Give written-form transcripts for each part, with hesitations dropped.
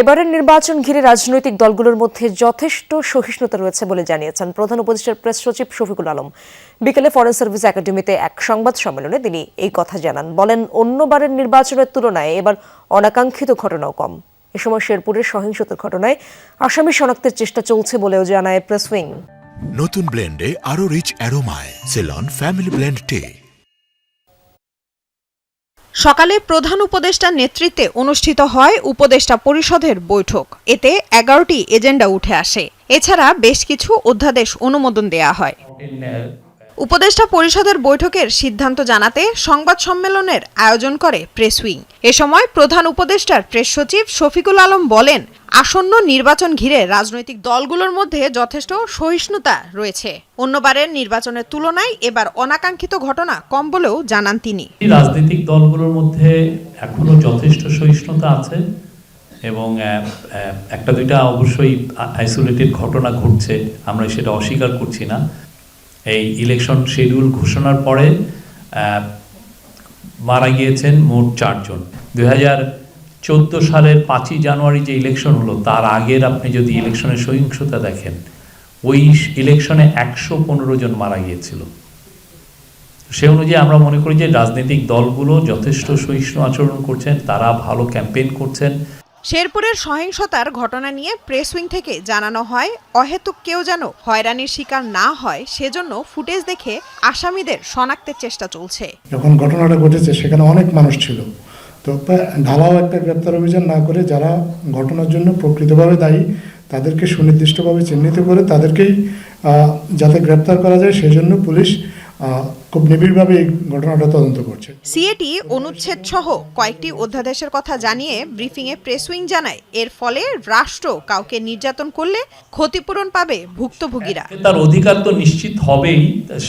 এবারের নির্বাচন ঘিরে রাজনৈতিক দলগুলোর মধ্যে যথেষ্ট সহিষ্ণুতা রয়েছে বলে জানিয়েছেন প্রধান উপদেষ্টার প্রেস সচিব শফিকুল আলম। বিকেলে ফরেন সার্ভিস একাডেমিতে এক সংবাদ সম্মেলনে তিনি এই কথা জানান। বলেন, অন্যবারের নির্বাচনের তুলনায় এবার অনাকাঙ্ক্ষিত ঘটনাও কম। এ সময় শেরপুরের সহিংসতার ঘটনায় আসামি শনাক্তের চেষ্টা চলছে বলেও জানায় প্রেস উইং। নতুন ব্লেন্ডে আরো রিচ অ্যারোমায় সেলন ফ্যামিলি ব্লেন্ড টে। সকালে প্রধান উপদেষ্টার নেতৃত্বে অনুষ্ঠিত হয় উপদেষ্টা পরিষদের বৈঠক। এতে 11টি এজেন্ডা উঠে আসে। এছাড়া বেশ কিছু অধ্যাদেশ অনুমোদন দেয়া হয়। উপদেষ্টা পরিষদের বৈঠকের সিদ্ধান্ত জানাতে সংবাদ সম্মেলনের আয়োজন করে প্রেস উইং। এ সময় প্রধান উপদেষ্টার প্রেস সচিব শফিকুল আলম বলেন, আসন্ন নির্বাচন ঘিরে রাজনৈতিক দলগুলোর মধ্যে যথেষ্ট সহিষ্ণুতা রয়েছে। অন্যবারের নির্বাচনের তুলনায় এবার অনাকাঙ্ক্ষিত ঘটনা কম বলেও জানান তিনি। রাজনৈতিক দলগুলোর মধ্যে এখনো যথেষ্ট সহিষ্ণুতা আছে এবং একটা দুইটা অবশ্যই আইসোলেটেড ঘটনা ঘটছে, আমরা সেটা অস্বীকার করছি না। এই ইলেকশন শিডিউল ঘোষণার পরে মারা গিয়েছেন মোট 4 জন। 2014 সালের 5ই জানুয়ারি যে ইলেকশন হলো তার আগের আপনি যদি ইলেকশনের সহিংসতা দেখেন, ওই ইলেকশনে 115 জন মারা গিয়েছিল। সে অনুযায়ী আমরা মনে করি যে রাজনৈতিক দলগুলো যথেষ্ট সহিষ্ণু আচরণ করছেন, তারা ভালো ক্যাম্পেইন করছেন। শেরপুরের সহিংসতার ঘটনা নিয়ে প্রেস উইং থেকে জানানো হয়, অহেতুক কেউ যেন হয়রানির শিকার না হয় সেজন্য ফুটেজ দেখে আসামিদের শনাক্তের চেষ্টা চলছে। যখন ঘটনাটা ঘটেছে সেখানে অনেক মানুষ ছিল, তো ঢালাও একটা গ্রেপ্তার অভিযান না করে যারা ঘটনার জন্য প্রকৃতভাবে দায়ী তাদেরকে সুনির্দিষ্টভাবে চিহ্নিত করে তাদেরকেই যাতে গ্রেপ্তার করা যায় সেজন্য পুলিশ খুব নিবিড়ভাবে এই ঘটনাটা তদন্ত করছে। সিএটি অনুচ্ছেদ সহ কয়েকটি অধ্যাদেশের কথা জানিয়ে ব্রিফিংয়ে প্রেস উইং জানায়, এর ফলে রাষ্ট্র কাউকে নির্যাতন করলে ক্ষতিপূরণ পাবে ভুক্তভোগীরা। তার অধিকার তো নিশ্চিত হবেই,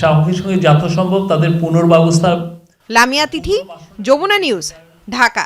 সঙ্গে সঙ্গে যথাসম্ভব তাদের পুনর্ব্যবস্থা। লামিয়া তিথি, যমুনা নিউজ, ঢাকা।